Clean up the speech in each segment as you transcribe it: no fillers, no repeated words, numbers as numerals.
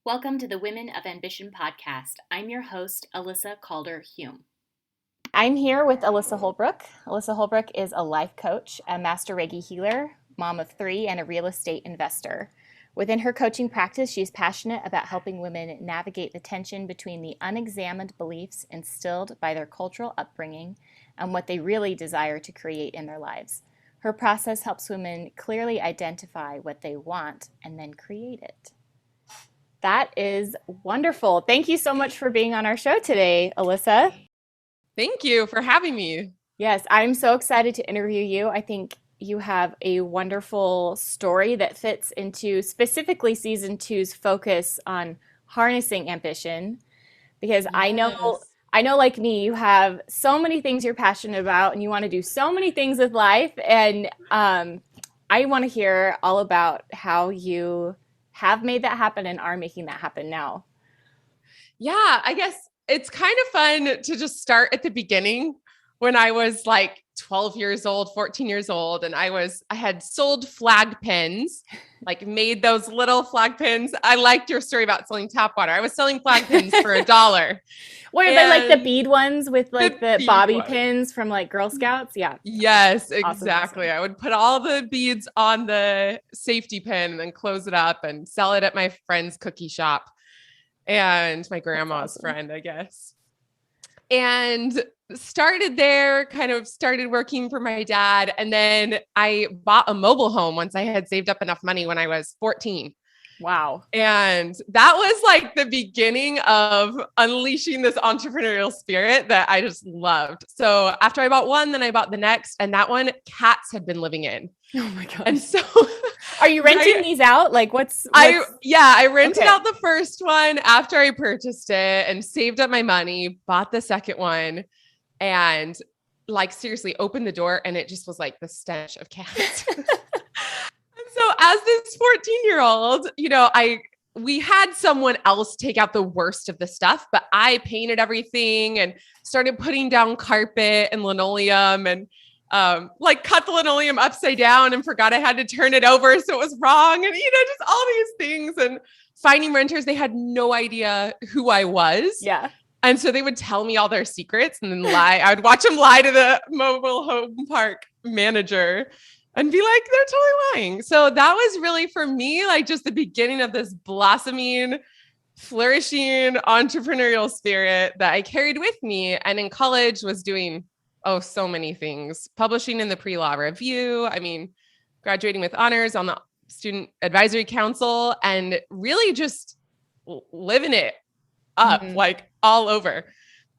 Welcome to the Women of Ambition podcast. I'm your host, Alyssa Calder Hulme. I'm here with Alyssa Holbrook. Alyssa Holbrook is a life coach, a master Reiki healer, mom of 3, and a real estate investor. Within her coaching practice, she's passionate about helping women navigate the tension between the unexamined beliefs instilled by their cultural upbringing and what they really desire to create in their lives. Her process helps women clearly identify what they want and then create it. That is wonderful. Thank you so much for being on our show today, Alyssa. Thank you for having me. Yes, I'm so excited to interview you. I think you have a wonderful story that fits into specifically season 2's focus on harnessing ambition, because I know like me, you have so many things you're passionate about and you want to do so many things with life. And I want to hear all about how you have made that happen and are making that happen now. Yeah, I guess it's kind of fun to just start at the beginning when I was like 12 years old, 14 years old. And I had sold flag pins, like made those little flag pins. I liked your story about selling tap water. I was selling flag pins for $1. Were they like the bead ones with like the bobby pins from like Girl Scouts? Yeah. Yes, exactly. Awesome. I would put all the beads on the safety pin and then close it up and sell it at my friend's cookie shop and my grandma's friend, I guess. And started there, kind of started working for my dad. And then I bought a mobile home once I had saved up enough money when I was 14. Wow. And that was like the beginning of unleashing this entrepreneurial spirit that I just loved. So after I bought one, then I bought the next, and that one cats had been living in. Oh my God. And so are you renting these out? Like I rented out the first one after I purchased it and saved up my money, bought the second one, and like seriously opened the door and it just was like the stench of cats. So as this 14-year-old, we had someone else take out the worst of the stuff, but I painted everything and started putting down carpet and linoleum and like cut the linoleum upside down and forgot I had to turn it over. So it was wrong. And, just all these things and finding renters. They had no idea who I was. Yeah. And so they would tell me all their secrets and then lie. I would watch them lie to the mobile home park manager and be like, they're totally lying. So that was really for me, like just the beginning of this blossoming, flourishing entrepreneurial spirit that I carried with me. And in college was doing, so many things. Publishing in the Pre-Law Review. I mean, graduating with honors on the Student Advisory Council and really just living it up like all over.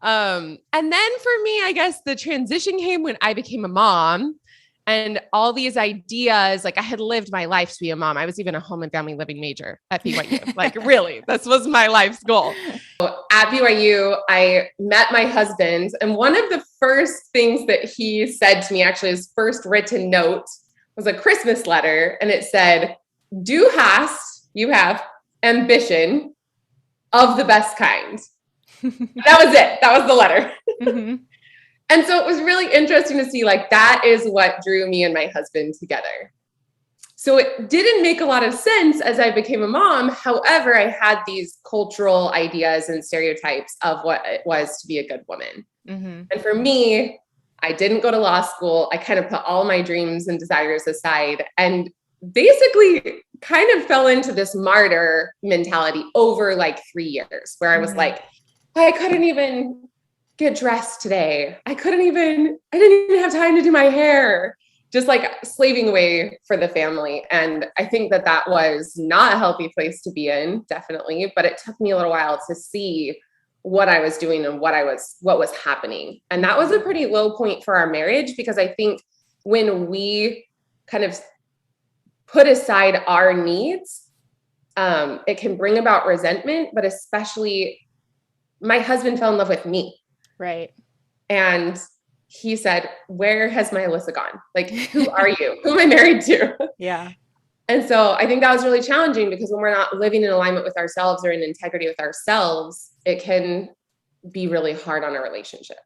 And then for me, I guess the transition came when I became a mom. And all these ideas, like I had lived my life to be a mom. I was even a home and family living major at BYU. Like really, this was my life's goal. At BYU, I met my husband. And one of the first things that he said to me, actually his first written note was a Christmas letter. And it said, "Du hast, you have ambition of the best kind." That was it. That was the letter. Mm-hmm. And so it was really interesting to see like that is what drew me and my husband together. So it didn't make a lot of sense as I became a mom. However, I had these cultural ideas and stereotypes of what it was to be a good woman. Mm-hmm. And for me, I didn't go to law school. I kind of put all my dreams and desires aside and basically kind of fell into this martyr mentality over like 3 years where I was like, I couldn't even get dressed today. I didn't even have time to do my hair, just like slaving away for the family. And I think that was not a healthy place to be in, definitely. But it took me a little while to see what I was doing and what was happening. And that was a pretty low point for our marriage, because I think when we kind of put aside our needs, it can bring about resentment, but especially my husband fell in love with me. Right. And he said, "Where has my Alyssa gone? Like, who are you? Who am I married to?" Yeah. And so I think that was really challenging because when we're not living in alignment with ourselves or in integrity with ourselves, it can be really hard on a relationship.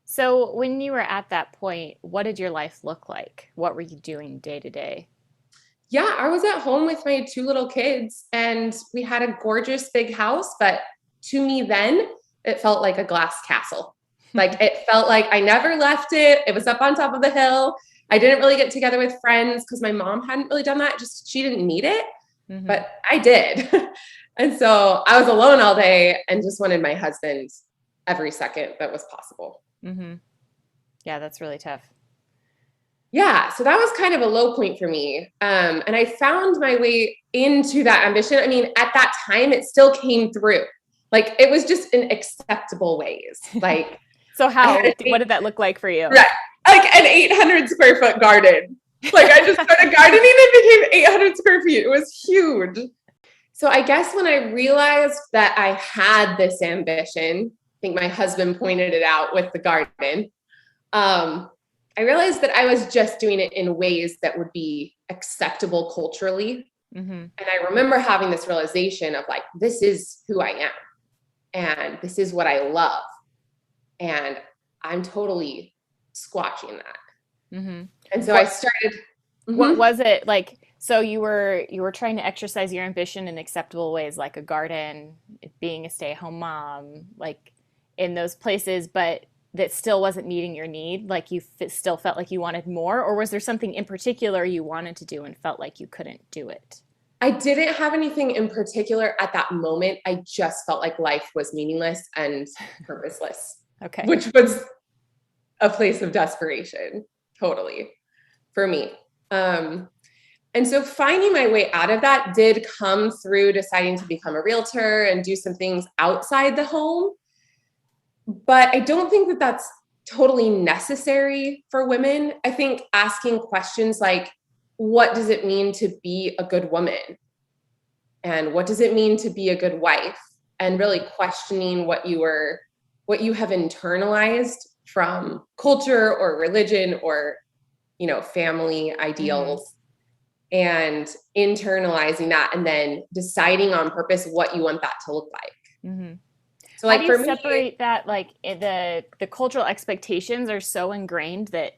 So when you were at that point, what did your life look like? What were you doing day to day? Yeah, I was at home with my 2 little kids and we had a gorgeous big house, but to me then it felt like a glass castle. Like it felt like I never left it. It was up on top of the hill. I didn't really get together with friends because my mom hadn't really done that. Just she didn't need it, but I did. And so I was alone all day and just wanted my husband every second that was possible. Yeah, that's really tough. Yeah, so that was kind of a low point for me. And I found my way into that ambition. I mean, at that time, it still came through. Like it was just in acceptable ways. Like, so what did that look like for you? Right. Like an 800 square foot garden. Like I just started gardening and it became 800 square feet. It was huge. So I guess when I realized that I had this ambition, I think my husband pointed it out with the garden. I realized that I was just doing it in ways that would be acceptable culturally. And I remember having this realization of like, this is who I am and this is what I love. And I'm totally squashing that. And so I started. What was it like? So you were trying to exercise your ambition in acceptable ways, like a garden, being a stay-at-home mom, like in those places, but that still wasn't meeting your need? Like you still felt like you wanted more? Or was there something in particular you wanted to do and felt like you couldn't do it? I didn't have anything in particular at that moment. I just felt like life was meaningless and purposeless. Okay. Which was a place of desperation, totally, for me. And so finding my way out of that did come through deciding to become a realtor and do some things outside the home. But I don't think that that's totally necessary for women. I think asking questions like, what does it mean to be a good woman? And what does it mean to be a good wife? And really questioning what you have internalized from culture or religion or, family ideals, and internalizing that and then deciding on purpose what you want that to look like. So like, how do you separate that? Like the cultural expectations are so ingrained that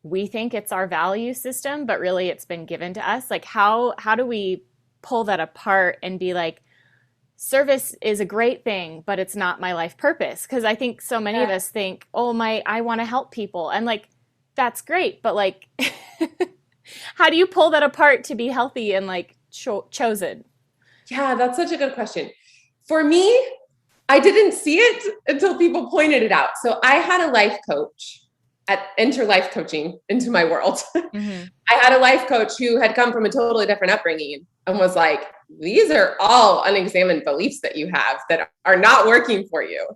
we think it's our value system, but really it's been given to us. Like how do we pull that apart and be like, service is a great thing, but it's not my life purpose? Because I think so many of us think, I want to help people. And like, that's great. But like, how do you pull that apart to be healthy and like chosen? Yeah, that's such a good question. For me, I didn't see it until people pointed it out. So I had a life coach enter life coaching into my world. I had a life coach who had come from a totally different upbringing and was like, these are all unexamined beliefs that you have that are not working for you.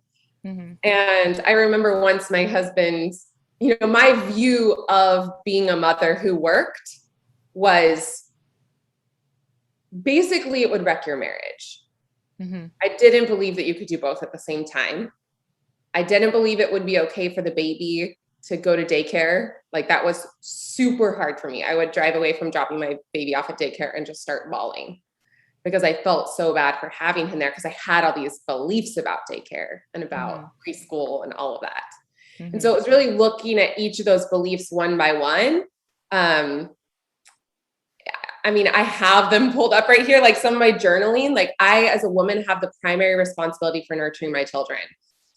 And I remember once my husband, my view of being a mother who worked was basically it would wreck your marriage. I didn't believe that you could do both at the same time. I didn't believe it would be okay for the baby to go to daycare. Like that was super hard for me. I would drive away from dropping my baby off at daycare and just start bawling because I felt so bad for having him there because I had all these beliefs about daycare and about preschool and all of that. And so it was really looking at each of those beliefs one by one. I mean, I have them pulled up right here, like some of my journaling. Like I, as a woman, have the primary responsibility for nurturing my children.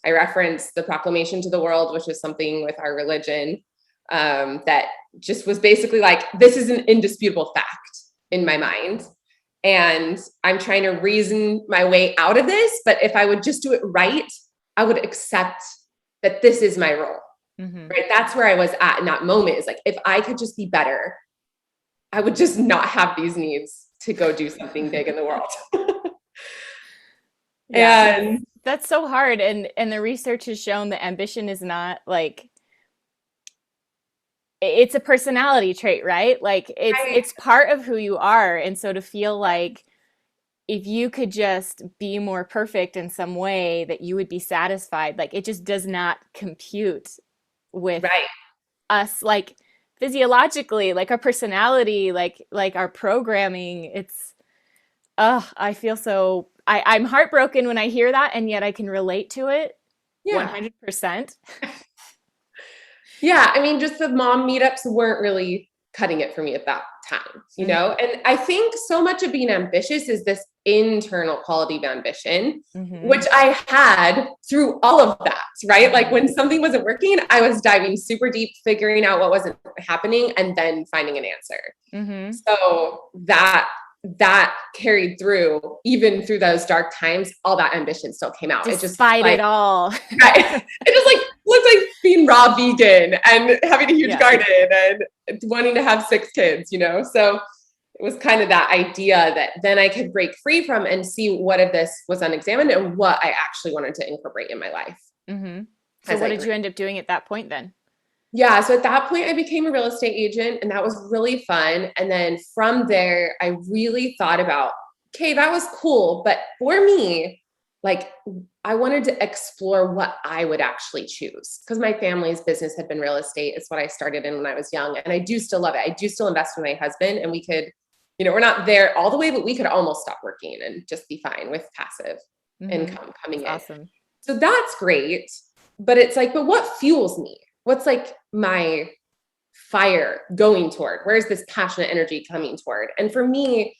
I reference the proclamation to the world, which is something with our religion that just was basically like, this is an indisputable fact in my mind. And I'm trying to reason my way out of this. But if I would just do it right, I would accept that this is my role. Right? That's where I was at in that moment, is like, if I could just be better, I would just not have these needs to go do something big in the world. And that's so hard. And the research has shown that ambition is not like, it's a personality trait, right? Like it's part of who you are. And so to feel like if you could just be more perfect in some way that you would be satisfied, like it just does not compute with us, like physiologically, like our personality, like our programming. It's, I feel so, I'm heartbroken when I hear that, and yet I can relate to it 100%. Yeah, I mean, just the mom meetups weren't really cutting it for me at that time, you know? And I think so much of being ambitious is this internal quality of ambition, which I had through all of that, right? Like when something wasn't working, I was diving super deep, figuring out what wasn't happening, and then finding an answer. So that carried through, even through those dark times, all that ambition still came out. Despite it all. Right. It just like looked like being raw vegan and having a huge garden and wanting to have 6 kids, you know? So it was kind of that idea that then I could break free from and see what of this was unexamined and what I actually wanted to incorporate in my life. So what did you end up doing at that point then? Yeah. So at that point I became a real estate agent, and that was really fun. And then from there, I really thought about, okay, that was cool. But for me, like I wanted to explore what I would actually choose, because my family's business had been real estate. It's what I started in when I was young. And I do still love it. I do still invest with my husband, and we could, you know, we're not there all the way, but we could almost stop working and just be fine with passive income coming in. Awesome. So that's great. But it's like, but what fuels me? What's like my fire going toward? Where's this passionate energy coming toward? And for me,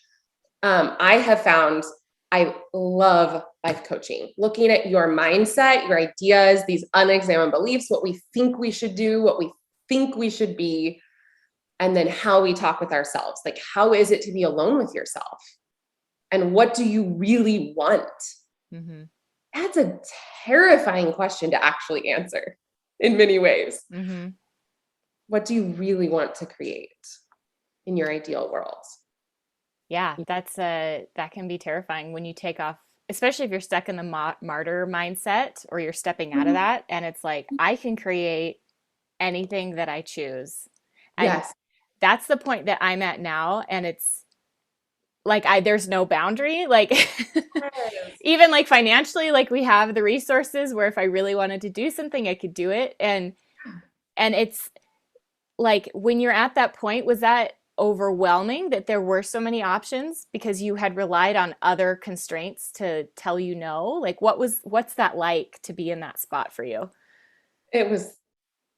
I have found I love life coaching, looking at your mindset, your ideas, these unexamined beliefs, what we think we should do, what we think we should be, and then how we talk with ourselves. Like, how is it to be alone with yourself? And what do you really want? That's a terrifying question to actually answer in many ways. What do you really want to create in your ideal world? Yeah, that can be terrifying when you take off, especially if you're stuck in the martyr mindset, or you're stepping out of that. And it's like, I can create anything that I choose. And that's the point that I'm at now. And it's like, there's no boundary. Like even like financially, like we have the resources where if I really wanted to do something, I could do it. And it's like, when you're at that point, was that overwhelming that there were so many options because you had relied on other constraints to tell you no? Like what's that like to be in that spot for you? It was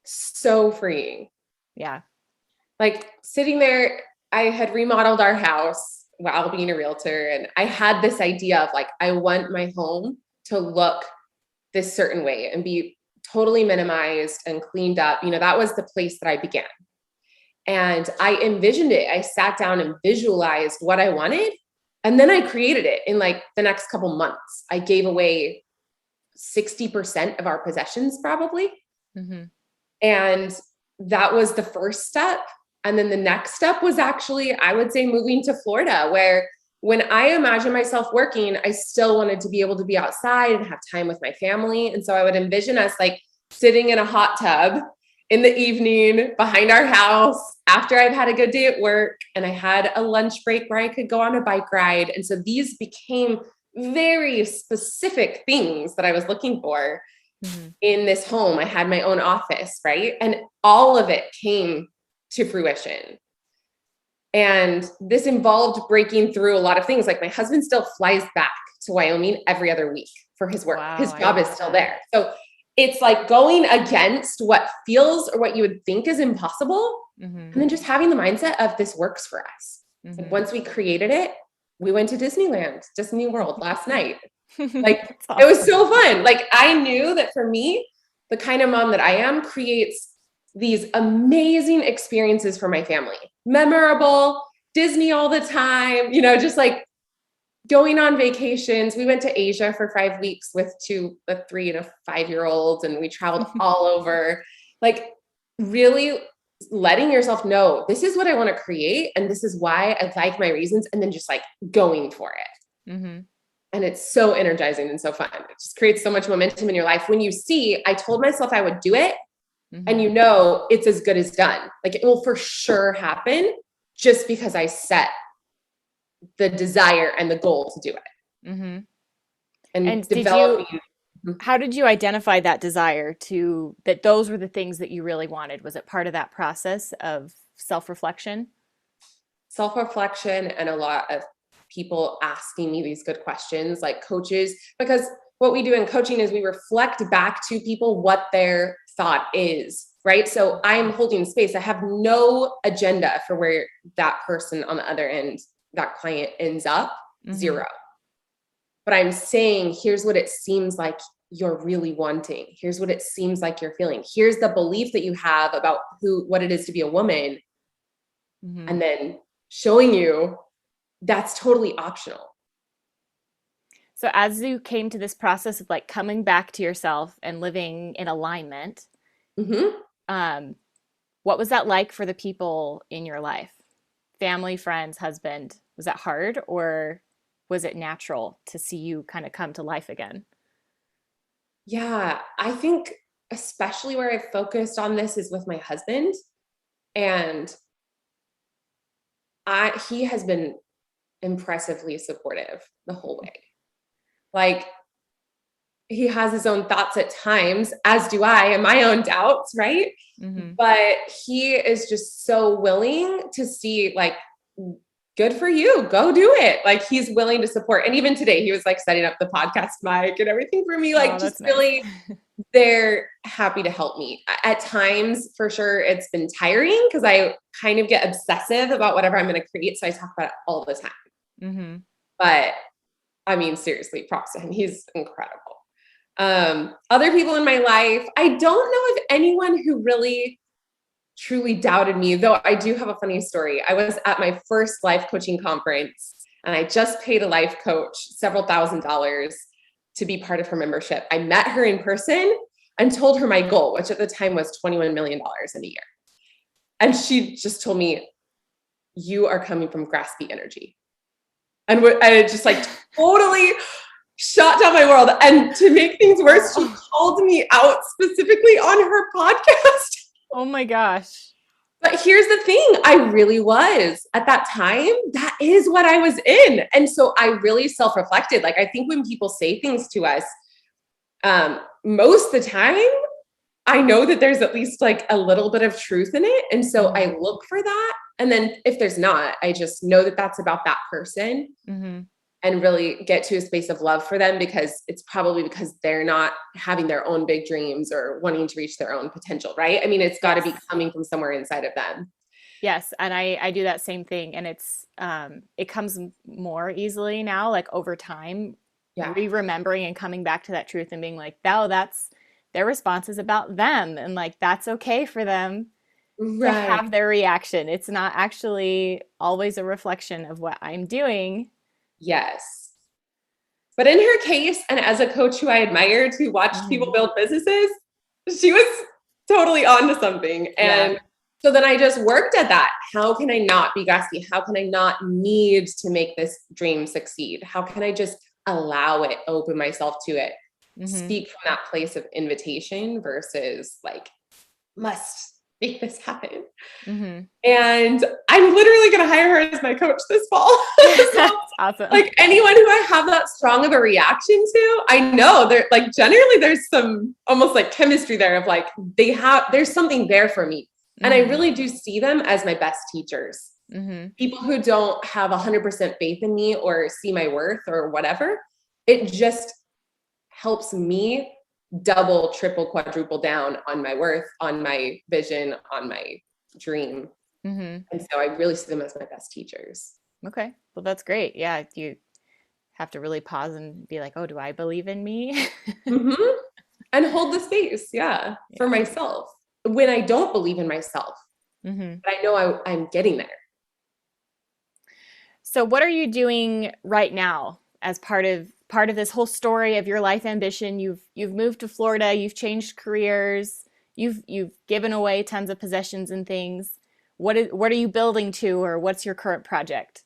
so freeing. Yeah. Like sitting there, I had remodeled our house while being a realtor, and I had this idea of like, I want my home to look this certain way and be totally minimized and cleaned up. You know, that was the place that I began. And I envisioned it. I sat down and visualized what I wanted. And then I created it in like the next couple months. I gave away 60% of our possessions probably. And that was the first step. And then the next step was actually, I would say, moving to Florida, where when I imagined myself working, I still wanted to be able to be outside and have time with my family. And so I would envision us like sitting in a hot tub in the evening behind our house after I've had a good day at work, and I had a lunch break where I could go on a bike ride. And so these became very specific things that I was looking for in this home. I had my own office, right? And all of it came to fruition. And this involved breaking through a lot of things. Like my husband still flies back to Wyoming every other week for his work. Wow, his job is still there. So it's like going against what feels or what you would think is impossible. And then just having the mindset of this works for us. And once we created it, we went to Disney World last night. Like awesome. It was so fun. Like I knew that for me, the kind of mom that I am creates these amazing experiences for my family. Memorable, Disney all the time, you know, just like going on vacations. We went to Asia for 5 weeks with a 3 and a 5-year-old, and we traveled all over. Like really letting yourself know, this is what I want to create, and this is why I like my reasons, and then just like going for it. And it's so energizing and so fun. It just creates so much momentum in your life. When you see, I told myself I would do it, and you know, it's as good as done. Like it will for sure happen just because I set the desire and the goal to do it. And developing. How did you identify that desire that those were the things that you really wanted? Was it part of that process of self-reflection? Self-reflection and a lot of people asking me these good questions, like coaches, because what we do in coaching is we reflect back to people what their thought is right? So I'm holding space. I have no agenda for where that person on the other end, that client ends up, zero. But I'm saying, here's what it seems like you're really wanting. Here's what it seems like you're feeling. Here's the belief that you have about what it is to be a woman. And then showing you that's totally optional. So as you came to this process of like coming back to yourself and living in alignment, what was that like for the people in your life? Family, friends, husband? Was that hard, or was it natural to see you kind of come to life again? Yeah, I think especially where I focused on this is with my husband. And he has been impressively supportive the whole way. Like, he has his own thoughts at times, as do I, and my own doubts, right? But he is just so willing to see, like, good for you, go do it. Like, he's willing to support. And even today, he was like setting up the podcast mic and everything for me, like, just really, they're happy to help me. At times, for sure, it's been tiring because I kind of get obsessive about whatever I'm going to create. So I talk about it all the time. But I mean, seriously, props to him. He's incredible. Other people in my life, I don't know if anyone who really truly doubted me, though I do have a funny story. I was at my first life coaching conference and I just paid a life coach several $1,000s to be part of her membership. I met her in person and told her my goal, which at the time was $21 million in a year. And she just told me, you are coming from graspy energy. And it just like totally shut down my world. And to make things worse, she called me out specifically on her podcast. Oh my gosh. But here's the thing, I really was at that time, that is what I was in. And so I really self-reflected. Like, I think when people say things to us, most of the time, I know that there's at least like a little bit of truth in it. And so I look for that. And then if there's not, I just know that that's about that person. And really get to a space of love for them, because it's probably because they're not having their own big dreams or wanting to reach their own potential, right? I mean, it's got to be coming from somewhere inside of them. Yes. And I do that same thing. And it comes more easily now, like over time, remembering and coming back to that truth and being like, oh, that's their response is about them. And like, that's okay for them to have their reaction. It's not actually always a reflection of what I'm doing. Yes. But in her case, and as a coach who I admired, who watched people build businesses, she was totally onto something. And so then I just worked at that. How can I not be graspy? How can I not need to make this dream succeed? How can I just allow it, open myself to it, speak from that place of invitation versus like, must make this happen. And I'm literally going to hire her as my coach this fall. So, awesome. Like, anyone who I have that strong of a reaction to, I know they're like, generally there's some almost like chemistry there of like, there's something there for me. And I really do see them as my best teachers. People who don't have 100% faith in me or see my worth or whatever, it just helps me double, triple, quadruple down on my worth, on my vision, on my dream. And so I really see them as my best teachers. Okay. Well, that's great. Yeah. You have to really pause and be like, oh, do I believe in me? And hold the space. For myself when I don't believe in myself, but I know I'm getting there. So what are you doing right now as part of this whole story of your life ambition? You've moved to Florida, you've changed careers, you've given away tons of possessions and things. What are you building to, or what's your current project?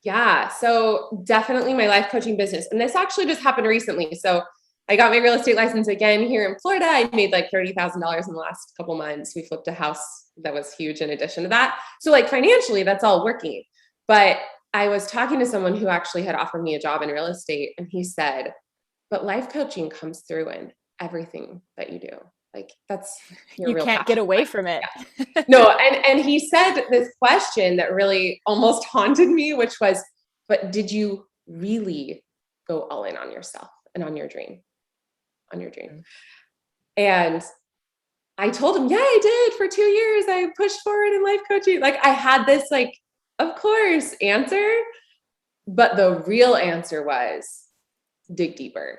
Yeah, so definitely my life coaching business. And this actually just happened recently. So I got my real estate license again here in Florida. I made like $30,000 in the last couple months. We flipped a house that was huge in addition to that. So like financially, that's all working. But I was talking to someone who actually had offered me a job in real estate. And he said, but life coaching comes through in everything that you do. Like, that's you can't get away from it. No. And he said this question that really almost haunted me, which was, but did you really go all in on yourself and on your dream? On your dream. And I told him, yeah, I did for 2 years. I pushed forward in life coaching. Like I had this like, of course, answer, but the real answer was dig deeper,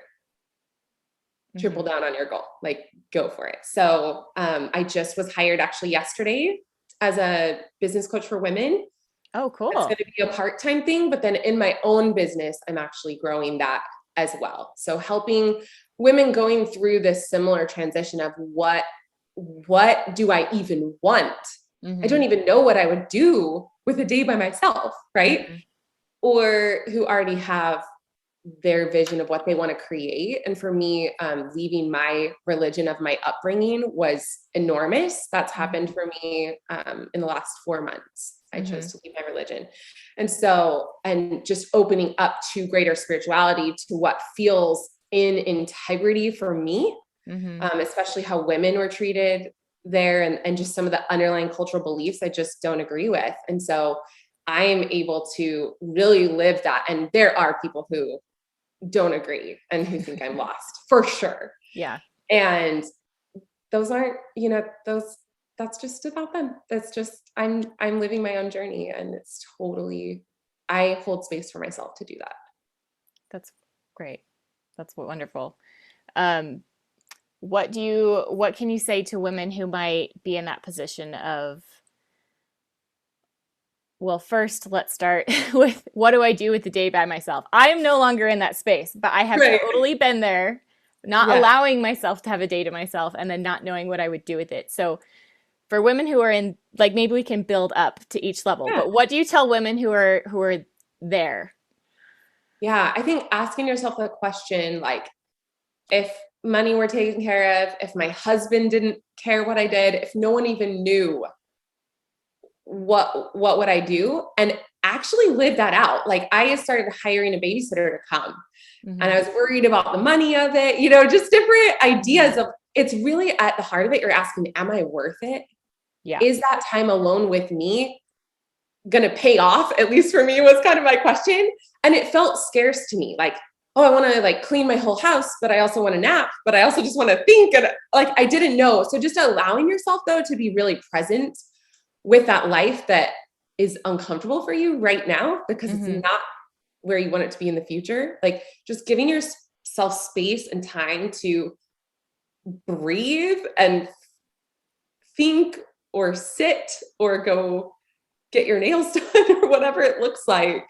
triple down on your goal, like go for it. So I just was hired actually yesterday as a business coach for women. Oh, cool. It's going to be a part-time thing, but then in my own business, I'm actually growing that as well. So helping women going through this similar transition of what do I even want? I don't even know what I would do with a day by myself, right? Or who already have their vision of what they want to create. And for me, leaving my religion of my upbringing was enormous. That's happened for me in the last 4 months. I chose to leave my religion. And so, and just opening up to greater spirituality, to what feels in integrity for me, especially how women were treated there, and just some of the underlying cultural beliefs I just don't agree with. And so I'm able to really live that. And there are people who don't agree and who think I'm lost for sure. Yeah. And those aren't, that's just about them. That's just, I'm living my own journey, and it's totally, I hold space for myself to do that. That's great. That's wonderful. What can you say to women who might be in that position of, well, first let's start with, what do I do with the day by myself? I am no longer in that space, but I have totally been there, not allowing myself to have a day to myself and then not knowing what I would do with it. So for women who are in, like, maybe we can build up to each level, but what do you tell women who are there? Yeah, I think asking yourself the question, like, if money were taken care of, if my husband didn't care what I did, if no one even knew, what would I do? And actually live that out. Like I started hiring a babysitter to come, and I was worried about the money of it, just different ideas of, it's really at the heart of it. You're asking, am I worth it? Yeah. Is that time alone with me going to pay off? At least for me was kind of my question. And it felt scarce to me. Like, oh, I want to like clean my whole house, but I also want to nap, but I also just want to think. And like, I didn't know. So just allowing yourself though, to be really present with that life that is uncomfortable for you right now, because it's not where you want it to be in the future. Like just giving yourself space and time to breathe and think or sit or go get your nails done or whatever it looks like.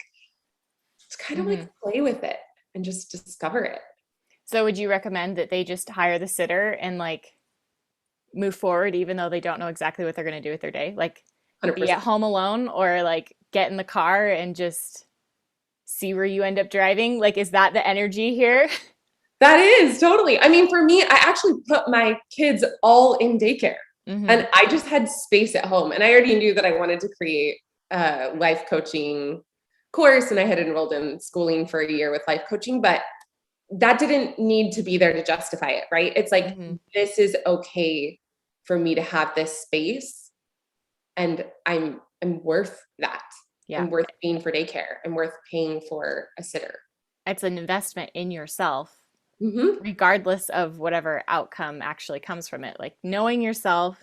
It's kind of like play with it and just discover it. So would you recommend that they just hire the sitter and like move forward, even though they don't know exactly what they're going to do with their day? Like 100%. Be at home alone, or like get in the car and just see where you end up driving? Like, is that the energy here? That is totally. I mean, for me, I actually put my kids all in daycare, and I just had space at home, and I already knew that I wanted to create a life coaching course, and I had enrolled in schooling for a year with life coaching, but that didn't need to be there to justify it, right? It's like, this is okay for me to have this space, and I'm worth that. Yeah. I'm worth paying for daycare. I'm worth paying for a sitter. It's an investment in yourself, regardless of whatever outcome actually comes from it. Like knowing yourself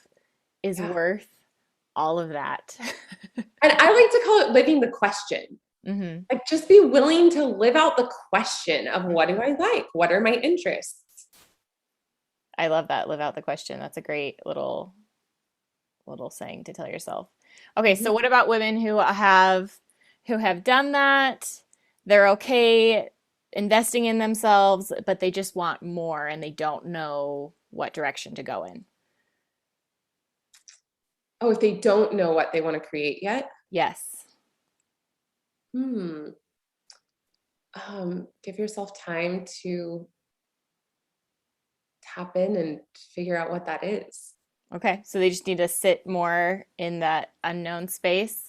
is worth all of that. And I like to call it living the question. Like just be willing to live out the question of, what do I like? What are my interests? I love that. Live out the question. That's a great little saying to tell yourself. Okay. So what about women who have done that? They're okay investing in themselves, but they just want more and they don't know what direction to go in. Oh, if they don't know what they want to create yet? Yes. Give yourself time to tap in and figure out what that is. Okay. So they just need to sit more in that unknown space.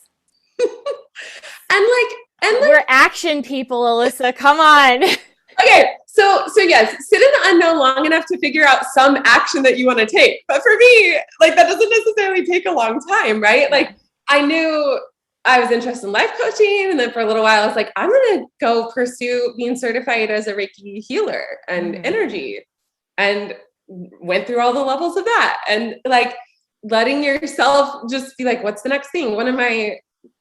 And we're action people, Alyssa. Come on. Okay. So yes, sit in the unknown long enough to figure out some action that you want to take. But for me, like that doesn't necessarily take a long time, right? Like I knew I was interested in life coaching. And then for a little while, I was like, I'm going to go pursue being certified as a Reiki healer and energy. And went through all the levels of that, and like letting yourself just be like, what's the next thing? One of my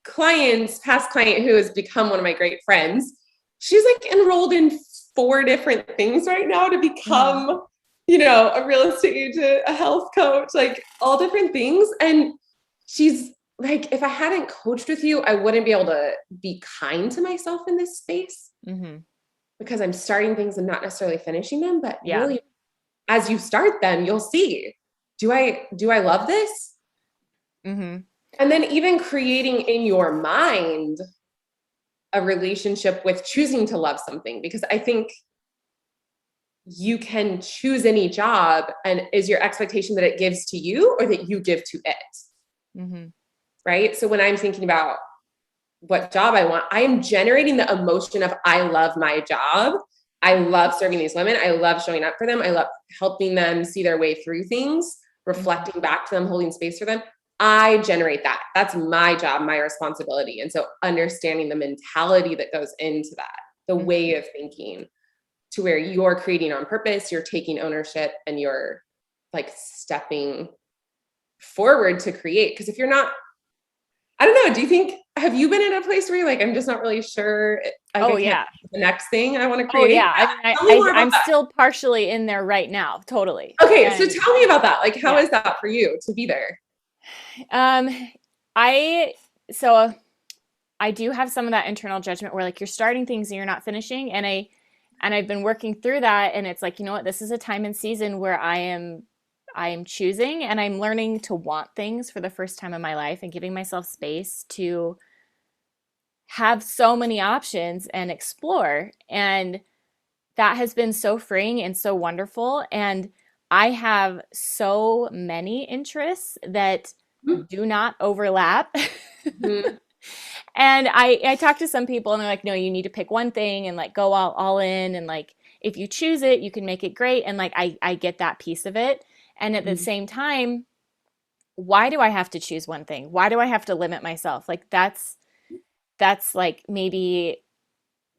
past client who has become one of my great friends, she's like enrolled in 4 different things right now to become, a real estate agent, a health coach, like all different things. And she's like, if I hadn't coached with you, I wouldn't be able to be kind to myself in this space, because I'm starting things and not necessarily finishing them. But really, as you start them, you'll see, do I love this? And then even creating in your mind a relationship with choosing to love something, because I think you can choose any job, and is your expectation that it gives to you or that you give to it? Right? So when I'm thinking about what job I want, I am generating the emotion of, I love my job. I love serving these women. I love showing up for them. I love helping them see their way through things, reflecting back to them, holding space for them. I generate that. That's my job, my responsibility. And so understanding the mentality that goes into that, the way of thinking, to where you're creating on purpose, you're taking ownership, and you're like stepping forward to create. Because if you're not, I don't know, have you been in a place where you're like, I'm just not really sure? The next thing I want to create. I'm still partially in there right now. Totally. Okay. So tell me about that. Like, how is that for you to be there? I do have some of that internal judgment where like you're starting things and you're not finishing. And I've been working through that. And it's like, you know what, this is a time and season where I am choosing, and I'm learning to want things for the first time in my life, and giving myself space to have so many options and explore. And that has been so freeing and so wonderful. And I have so many interests that do not overlap. And I talk to some people and they're like, no, you need to pick one thing and like go all in. And like, if you choose it, you can make it great. And like, I get that piece of it. And at the same time, why do I have to choose one thing? Why do I have to limit myself? Like that's like maybe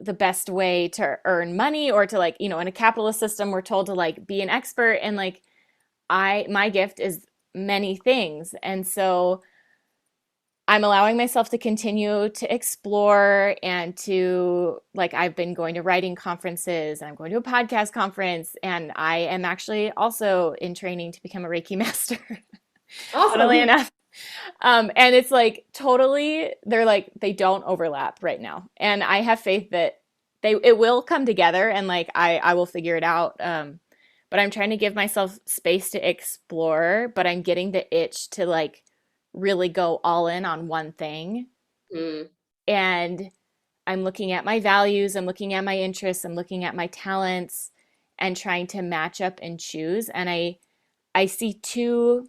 the best way to earn money, or to like, in a capitalist system, we're told to like be an expert. And like, my gift is many things. And so I'm allowing myself to continue to explore, and to like, I've been going to writing conferences, and I'm going to a podcast conference, and I am actually also in training to become a Reiki master. Awesome. Funnily enough. And it's like totally, they're like, they don't overlap right now. And I have faith that it will come together, and like, I will figure it out. But I'm trying to give myself space to explore, but I'm getting the itch to like really go all in on one thing. And I'm looking at my values, I'm looking at my interests, I'm looking at my talents, and trying to match up and choose. And I see 2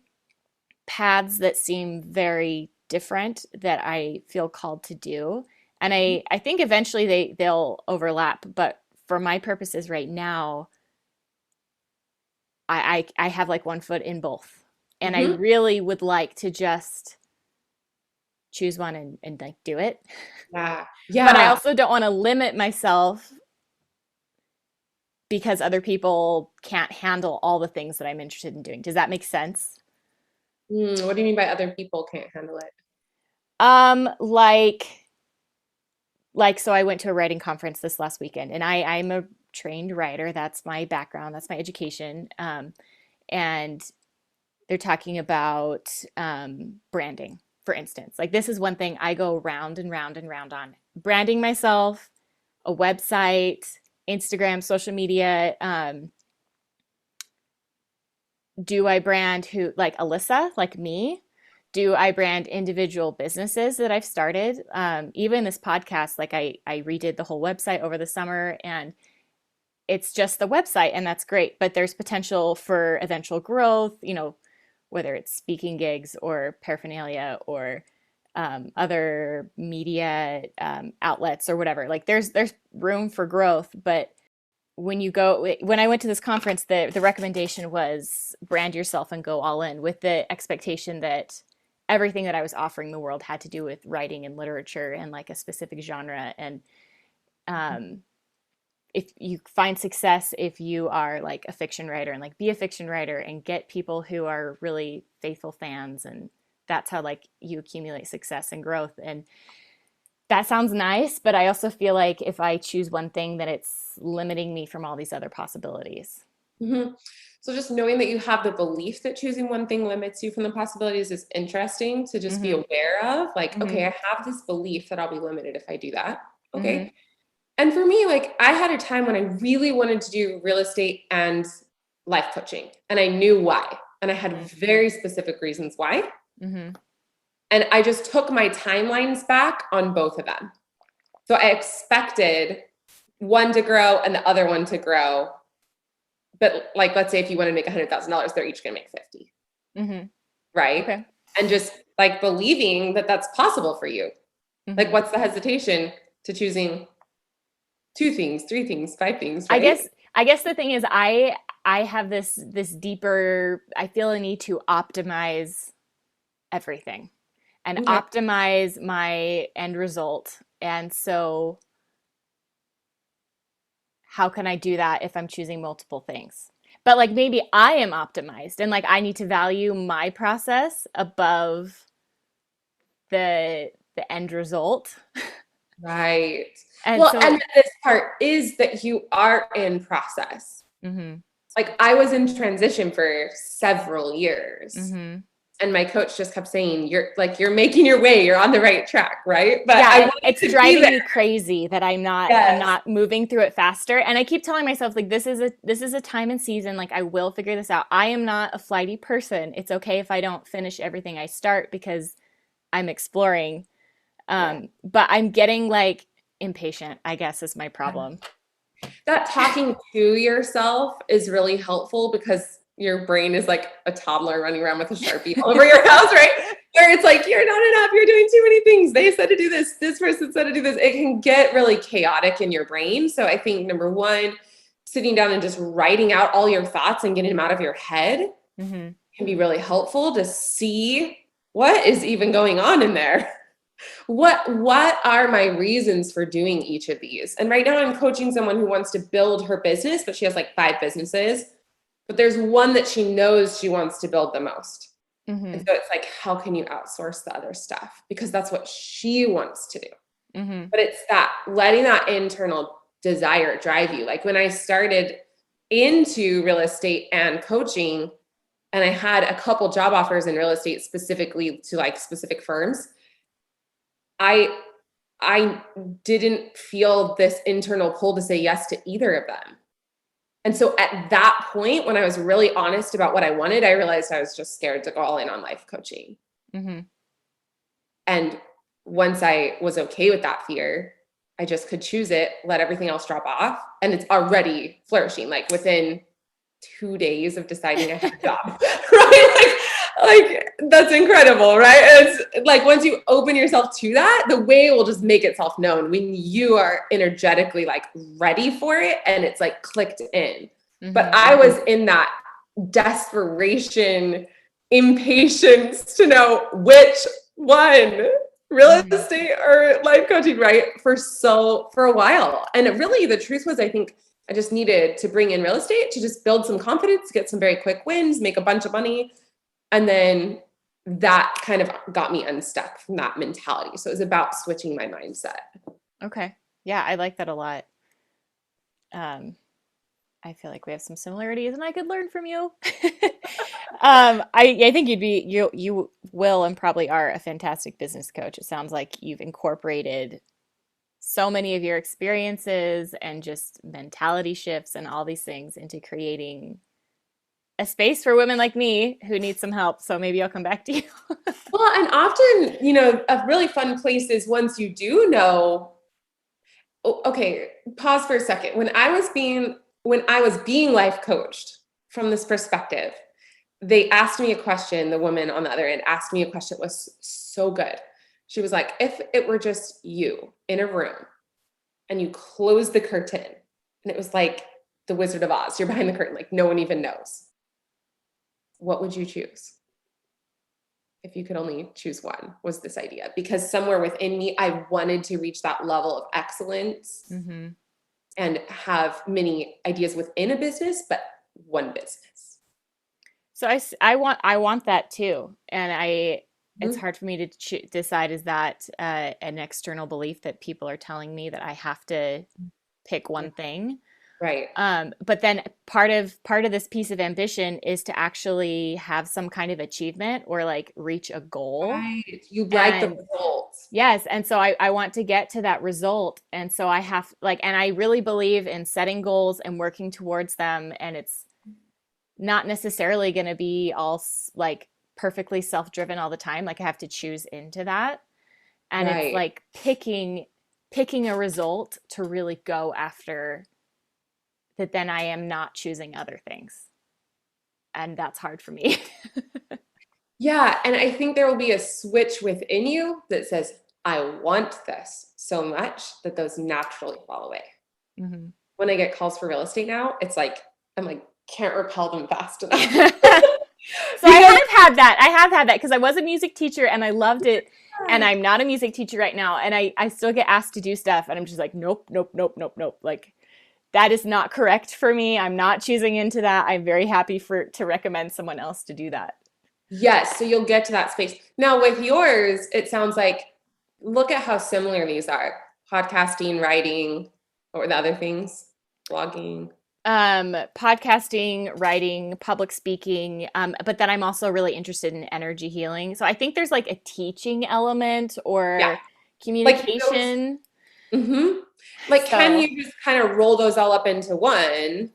paths that seem very different that I feel called to do. And I think eventually they'll overlap. But for my purposes right now, I have like one foot in both. And I really would like to just choose one and like do it. Yeah. But I also don't want to limit myself because other people can't handle all the things that I'm interested in doing. Does that make sense? What do you mean by other people can't handle it? So I went to a writing conference this last weekend, and I'm a trained writer. That's my background. That's my education. And they're talking about branding, for instance. Like, this is one thing I go round and round and round on. Branding myself, a website, Instagram, social media. Do I brand like Alyssa, like me? Do I brand individual businesses that I've started? Even this podcast, like I redid the whole website over the summer, and it's just the website, and that's great. But there's potential for eventual growth, whether it's speaking gigs or paraphernalia or other media outlets or whatever. Like there's room for growth. But when I went to this conference, the recommendation was brand yourself and go all in, with the expectation that everything that I was offering the world had to do with writing and literature and like a specific genre. And if you find success, if you are like a fiction writer, and like be a fiction writer and get people who are really faithful fans, and that's how like you accumulate success and growth. And that sounds nice, but I also feel like if I choose one thing, then it's limiting me from all these other possibilities. Mm-hmm. So just knowing that you have the belief that choosing one thing limits you from the possibilities is interesting to just be Mm-hmm. aware of. Like, Mm-hmm. okay, I have this belief that I'll be limited if I do that. Mm-hmm. Okay. And for me, like I had a time when I really wanted to do real estate and life coaching, and I knew why. And I had very specific reasons why. Mm-hmm. And I just took my timelines back on both of them. So I expected one to grow and the other one to grow. But like, let's say if you want to make $100,000, they're each going to make 50. Mm-hmm. Right. Okay. And just like believing that that's possible for you. Mm-hmm. Like, what's the hesitation to choosing 2 things, 3 things, 5 things, right? I guess the thing is I have this deeper, I feel a need to optimize everything and Okay. optimize my end result. And so how can I do that if I'm choosing multiple things? But like maybe I am optimized and like I need to value my process above the end result. Right. And Well, so and this part is that you are in process. mm-hmm. Like I was in transition for several years. Mm-hmm. And my coach just kept saying, you're making your way, you're on the right track, right? But yeah, it's driving me crazy that I'm Yes. not moving through it faster. And I keep telling myself like this is a time and season, like I will figure this out. I am not a flighty person. It's okay if I don't finish everything I start because I'm exploring. But I'm getting like impatient, I guess is my problem. That talking to yourself is really helpful because your brain is like a toddler running around with a Sharpie all over your house, right? Where it's like, you're not enough, you're doing too many things. They said to do this, this person said to do this. It can get really chaotic in your brain. So I think number one, sitting down and just writing out all your thoughts and getting them out of your head Mm-hmm. can be really helpful to see what is even going on in there. What are my reasons for doing each of these? And right now I'm coaching someone who wants to build her business, but she has like 5 businesses, but there's one that she knows she wants to build the most. Mm-hmm. And so it's like, how can you outsource the other stuff? Because that's what she wants to do. Mm-hmm. But it's that letting that internal desire drive you. Like when I started into real estate and coaching, and I had a couple job offers in real estate specifically to like specific firms, I didn't feel this internal pull to say yes to either of them. And so at that point, when I was really honest about what I wanted, I realized I was just scared to go all in on life coaching. Mm-hmm. And once I was okay with that fear, I just could choose it, let everything else drop off. And it's already flourishing. Like within 2 days of deciding I had a job, right? Like that's incredible, right? It's like once you open yourself to that, the way will just make itself known when you are energetically like ready for it and it's like clicked in. Mm-hmm. But I was in that desperation, impatience to know which one, real estate or life coaching, right? For a while. And it really, the truth was, I think I just needed to bring in real estate to just build some confidence, get some very quick wins, make a bunch of money. And then that kind of got me unstuck from that mentality. So it was about switching my mindset. Okay. Yeah, I like that a lot. I feel like we have some similarities and I could learn from you. I think you will and probably are a fantastic business coach. It sounds like you've incorporated so many of your experiences and just mentality shifts and all these things into creating a space for women like me who need some help. So maybe I'll come back to you. Well, and often, a really fun place is once you do know, okay, pause for a second. When I was being life coached from this perspective, they asked me a question. The woman on the other end asked me a question that was so good. She was like, if it were just you in a room and you close the curtain and it was like the Wizard of Oz, you're behind the curtain, like no one even knows, what would you choose? If you could only choose one, was this idea. Because somewhere within me, I wanted to reach that level of excellence. Mm-hmm. and have many ideas within a business, but one business. So I want that too. And it's hard for me to decide, is that an external belief that people are telling me that I have to pick one thing? Right. But then part of this piece of ambition is to actually have some kind of achievement or like reach a goal. Right. You like the results. Yes. And so I want to get to that result. And so I have and I really believe in setting goals and working towards them. And it's not necessarily going to be all like perfectly self-driven all the time. Like I have to choose into that. And Right. it's like picking a result to really go after that, then I am not choosing other things. And that's hard for me. Yeah. And I think there will be a switch within you that says, I want this so much that those naturally fall away. Mm-hmm. When I get calls for real estate now, it's like, I'm like, can't repel them fast enough. So I have had that because I was a music teacher and I loved it. And I'm not a music teacher right now. And I still get asked to do stuff. And I'm just like, nope. Like, that is not correct for me. I'm not choosing into that. I'm very happy to recommend someone else to do that. Yes. So you'll get to that space. Now with yours, it sounds like, look at how similar these are. Podcasting, writing, or the other things, blogging. Podcasting, writing, public speaking. But then I'm also really interested in energy healing. So I think there's like a teaching element or communication. Like, can you just kind of roll those all up into one?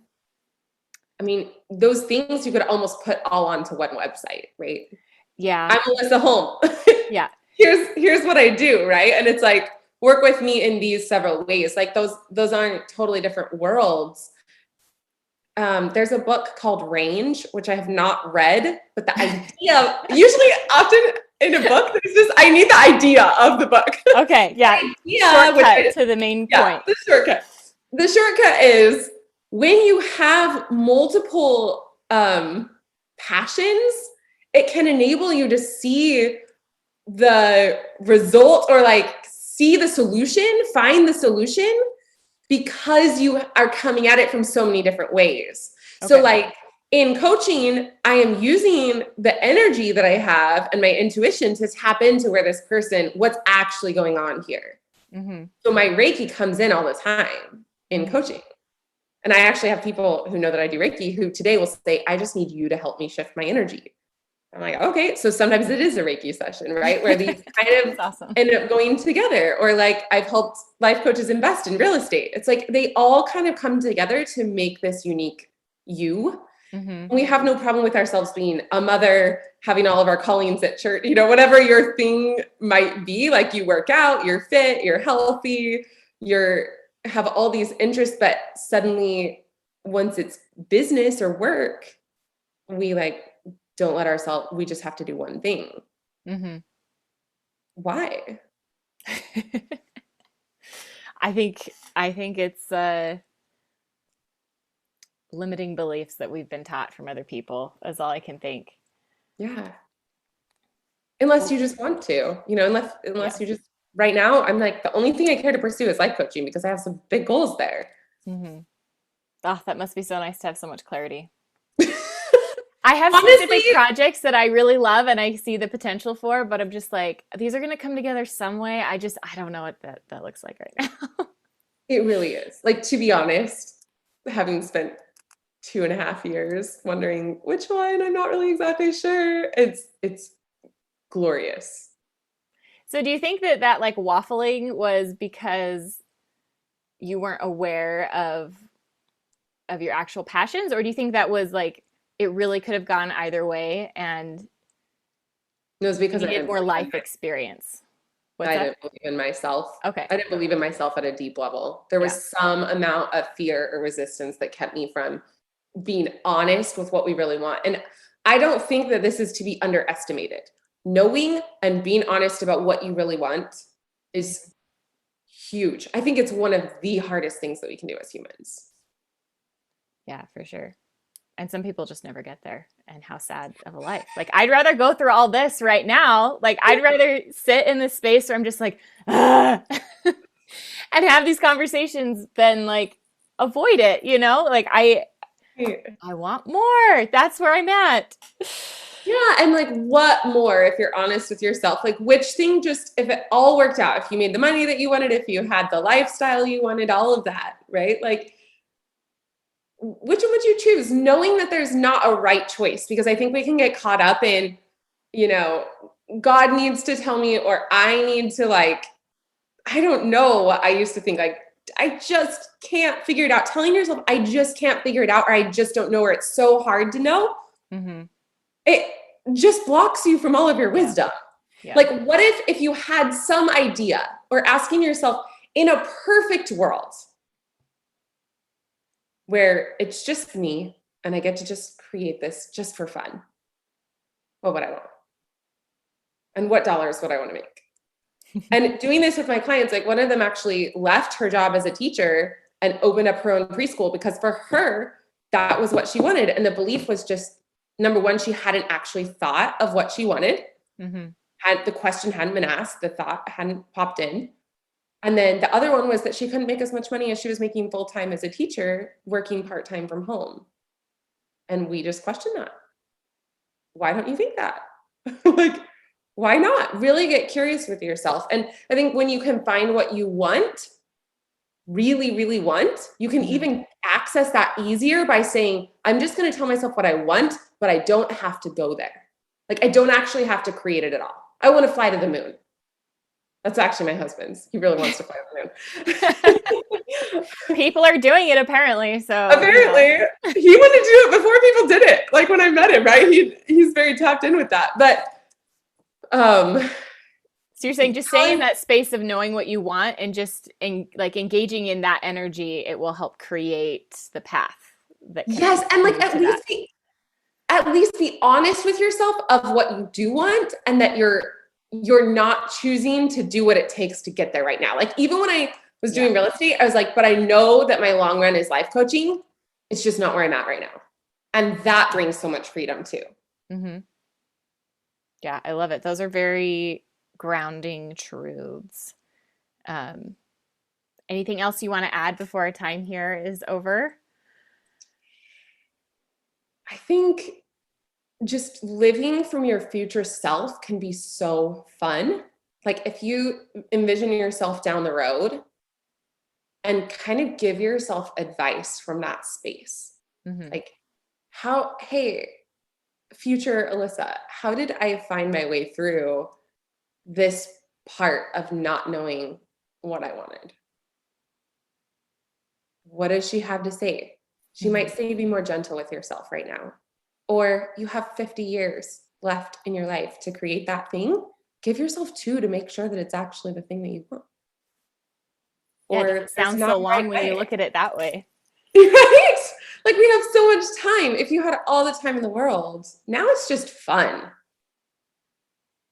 I mean, those things you could almost put all onto one website, right? Yeah. I'm Alyssa Holme. Yeah. Here's what I do, right? And it's like, work with me in these several ways. Like those aren't totally different worlds. There's a book called Range, which I have not read, but the idea, usually often in a book, there's just, I need the idea of the book. Okay, yeah. Shortcut to the main point. The shortcut. The shortcut is when you have multiple passions, it can enable you to see the result or like see the solution, find the solution, because you are coming at it from so many different ways. Okay. So like in coaching, I am using the energy that I have and my intuition to tap into where this person, what's actually going on here. Mm-hmm. So my Reiki comes in all the time in coaching. And I actually have people who know that I do Reiki who today will say, I just need you to help me shift my energy. I'm like, okay, so sometimes it is a Reiki session, right? Where these kind of awesome. End up going together. Or like I've helped life coaches invest in real estate. It's like they all kind of come together to make this unique you. Mm-hmm. We have no problem with ourselves being a mother, having all of our callings at church, whatever your thing might be, like you work out, you're fit, you're healthy, have all these interests, but suddenly once it's business or work, we don't let ourselves, we just have to do one thing. Mm-hmm. Why? I think it's limiting beliefs that we've been taught from other people is all I can think. Yeah. Unless you just want to, unless you just, right now, I'm like, the only thing I care to pursue is life coaching because I have some big goals there. Mm-hmm. Oh, that must be so nice to have so much clarity. I have specific projects that I really love and I see the potential for, but I'm just like, these are going to come together some way. I don't know what that looks like right now. It really is. Like, to be honest, having spent 2.5 years wondering which one, I'm not really exactly sure. It's glorious. So do you think that like waffling was because you weren't aware of your actual passions, or do you think that was like, it really could have gone either way and it was because I needed more life experience? I didn't believe in myself. Okay. I didn't believe in myself at a deep level. There was some amount of fear or resistance that kept me from being honest with what we really want. And I don't think that this is to be underestimated. Knowing and being honest about what you really want is huge. I think it's one of the hardest things that we can do as humans. Yeah, for sure. And some people just never get there, and how sad of a life. Like, I'd rather go through all this right now. Like, I'd rather sit in this space where I'm just like, and have these conversations than like avoid it, like I want more. That's where I'm at. Yeah. And like, what more, if you're honest with yourself, like which thing, just if it all worked out, if you made the money that you wanted, if you had the lifestyle you wanted, all of that, right? Like, which one would you choose? Knowing that there's not a right choice, because I think we can get caught up in, God needs to tell me, or I need to, like, I don't know what I used to think, like, I just can't figure it out. Telling yourself, I just can't figure it out, or I just don't know, or it's so hard to know. Mm-hmm. It just blocks you from all of your wisdom. Yeah. Like, what if you had some idea, or asking yourself, in a perfect world where it's just me and I get to just create this just for fun, what would I want? And what dollars would I want to make? And doing this with my clients, like one of them actually left her job as a teacher and opened up her own preschool, because for her, that was what she wanted. And the belief was just, number one, she hadn't actually thought of what she wanted. Mm-hmm. The question hadn't been asked, the thought hadn't popped in. And then the other one was that she couldn't make as much money as she was making full-time as a teacher, working part-time from home. And we just questioned that. Why don't you think that? Like, why not? Really get curious with yourself. And I think when you can find what you want, really, really want, you can even access that easier by saying, I'm just going to tell myself what I want, but I don't have to go there. Like, I don't actually have to create it at all. I want to fly to the moon. That's actually my husband's. He really wants to fly to the moon. People are doing it apparently. So apparently he wanted to do it before people did it. Like when I met him, right? He's very tapped in with that. But so you're saying just stay in that space of knowing what you want and just like engaging in that energy, it will help create the path. Yes, and like at least be honest with yourself of what you do want, and that you're not choosing to do what it takes to get there right now. Like even when I was doing real estate, I was like, but I know that my long run is life coaching. It's just not where I'm at right now. And that brings so much freedom too. Mm-hmm. Yeah, I love it. Those are very grounding truths. Anything else you want to add before our time here is over? I think just living from your future self can be so fun. Like if you envision yourself down the road and kind of give yourself advice from that space. Mm-hmm. Like hey, future Alyssa, how did I find my way through this part of not knowing what I wanted? What does she have to say? She might say, be more gentle with yourself right now. Or you have 50 years left in your life to create that thing. Give yourself 2 to make sure that it's actually the thing that you want. Yeah, or it sounds so long when you look at it that way. Right? Like we have so much time. If you had all the time in the world, now it's just fun.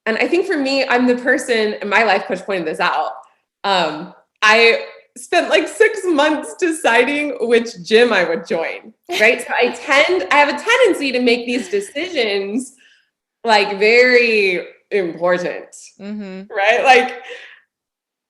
And I think for me, I'm the person, and my life coach pointed this out. I spent like 6 months deciding which gym I would join, right? So I have a tendency to make these decisions like very important, right? Like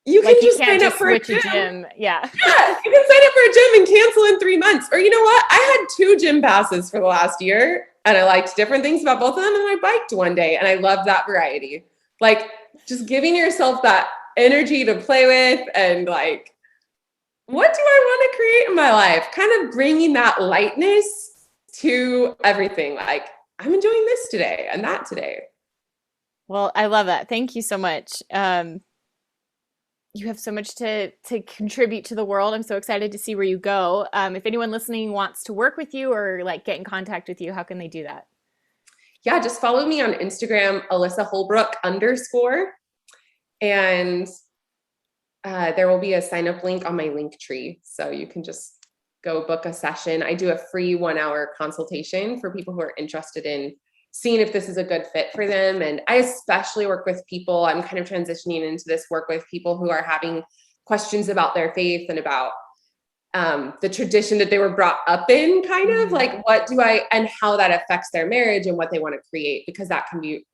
you can just sign up for a gym. Yeah. Yeah, you can sign up for a gym and cancel in 3 months. Or you know what? I had 2 gym passes for the last year, and I liked different things about both of them, and I biked one day, and I love that variety. Like just giving yourself that energy to play with, and like, what do I want to create in my life? Kind of bringing that lightness to everything. Like I'm enjoying this today and that today. Well, I love that. Thank you so much. You have so much to contribute to the world. I'm so excited to see where you go. If anyone listening wants to work with you or like get in contact with you, how can they do that? Yeah, just follow me on Instagram, Alyssa Holbrook _ and there will be a sign up link on my link tree. So you can just go book a session. I do a free 1-hour consultation for people who are interested in seeing if this is a good fit for them. And I especially work with people, I'm kind of transitioning into this work with people who are having questions about their faith and about the tradition that they were brought up in, kind of like and how that affects their marriage and what they want to create, because that can be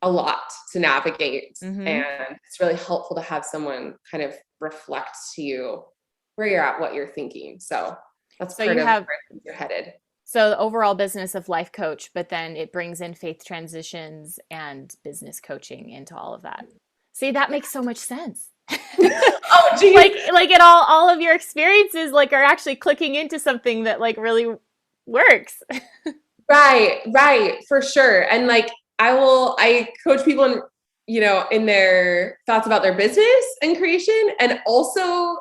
a lot to navigate. And it's really helpful to have someone kind of reflect to you where you're at, what you're thinking. So that's So part you of have, where you're headed. so the overall business of life coach, but then it brings in faith transitions and business coaching into all of that. See, that makes so much sense. Oh, geez. Like it all of your experiences like are actually clicking into something that like really works. Right, for sure. And like I coach people in, in their thoughts about their business and creation, and also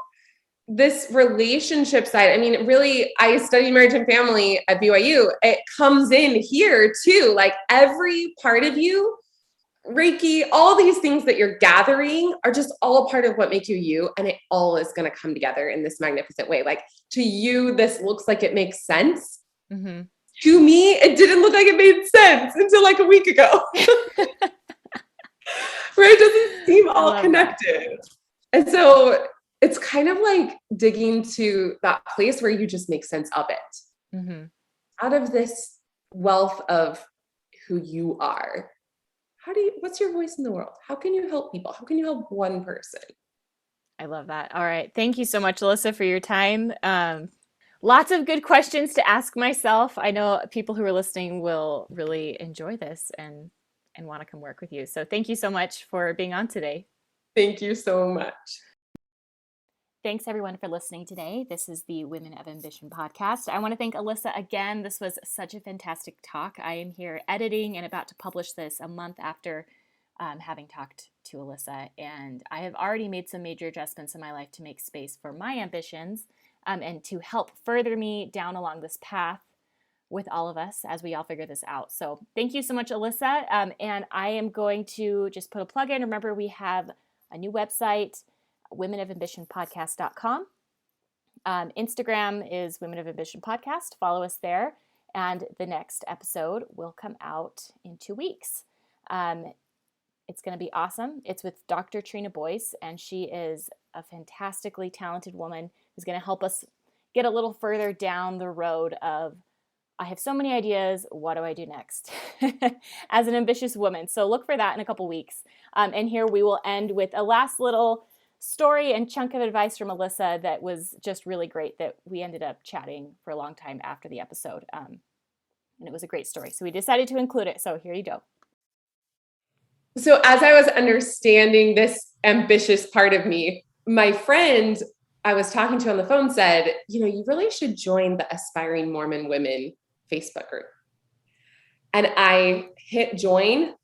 this relationship side. I mean, really, I studied marriage and family at BYU. It comes in here too. Like every part of you, Reiki, all these things that you're gathering are just all part of what make you you. And it all is going to come together in this magnificent way. Like to you, this looks like it makes sense. Mm-hmm. To me, it didn't look like it made sense until like a week ago. Where it doesn't seem all connected. And so it's kind of like digging to that place where you just make sense of it. Mm-hmm. Out of this wealth of who you are, what's your voice in the world? How can you help people? How can you help one person? I love that. All right. Thank you so much, Alyssa, for your time. Lots of good questions to ask myself. I know people who are listening will really enjoy this and want to come work with you. So thank you so much for being on today. Thank you so much. Thanks everyone for listening today. This is the Women of Ambition podcast. I want to thank Alyssa again. This was such a fantastic talk. I am here editing and about to publish this a month after having talked to Alyssa. And I have already made some major adjustments in my life to make space for my ambitions and to help further me down along this path with all of us as we all figure this out. So thank you so much, Alyssa. And I am going to just put a plug in. Remember, we have a new website, womenofambitionpodcast.com. Instagram is Women of Ambition Podcast. Follow us there. And the next episode will come out in 2 weeks. It's going to be awesome. It's with Dr. Trina Boyce, and she is a fantastically talented woman who's going to help us get a little further down the road of, I have so many ideas, what do I do next as an ambitious woman? So look for that in a couple weeks. And here we will end with a last little story and chunk of advice from Alyssa that was just really great, that we ended up chatting for a long time after the episode. And it was a great story. So we decided to include it. So here you go. So as I was understanding this ambitious part of me, my friend I was talking to on the phone said, you really should join the Aspiring Mormon Women Facebook group. And I hit join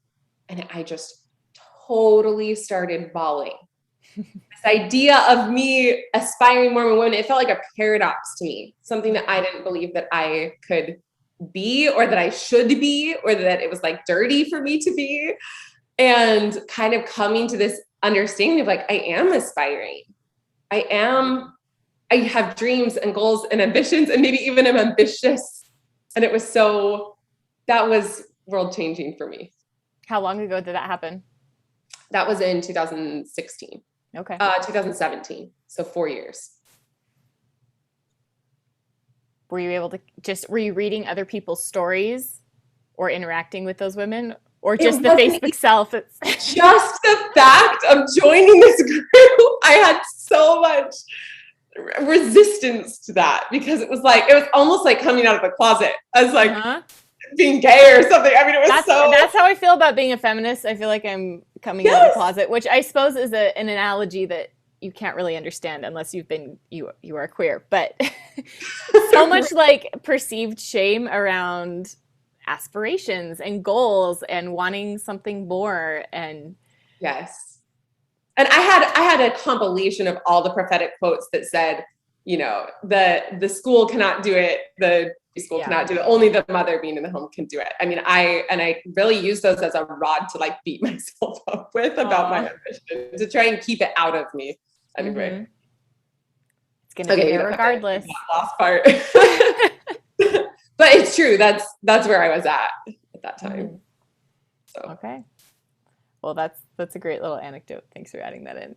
and I just totally started bawling. This idea of me aspiring Mormon women, it felt like a paradox to me, something that I didn't believe that I could be, or that I should be, or that it was like dirty for me to be. And kind of coming to this understanding of like, I am aspiring. I have dreams and goals and ambitions, and maybe even am ambitious. And that was world changing for me. How long ago did that happen? That was in 2016. Okay. 2017. So 4 years. Were you reading other people's stories or interacting with those women, or just the Facebook self? Just the fact of joining this group, I had so much resistance to that, because it was almost like coming out of the closet as like being gay or something. I mean, that's how I feel about being a feminist. I feel like I'm coming out of the closet, which I suppose is an analogy that you can't really understand unless you are queer, but so much like perceived shame around aspirations and goals and wanting something more. And yes. And I had a compilation of all the prophetic quotes that said, the school cannot do it, the school cannot do it, only the mother being in the home can do it. I mean, I really use those as a rod to like beat myself up with about my ambition, to try and keep it out of me. That'd be great. It's gonna be there regardless. Last part. But it's true. That's where I was at that time. So okay. Well, that's a great little anecdote. Thanks for adding that in.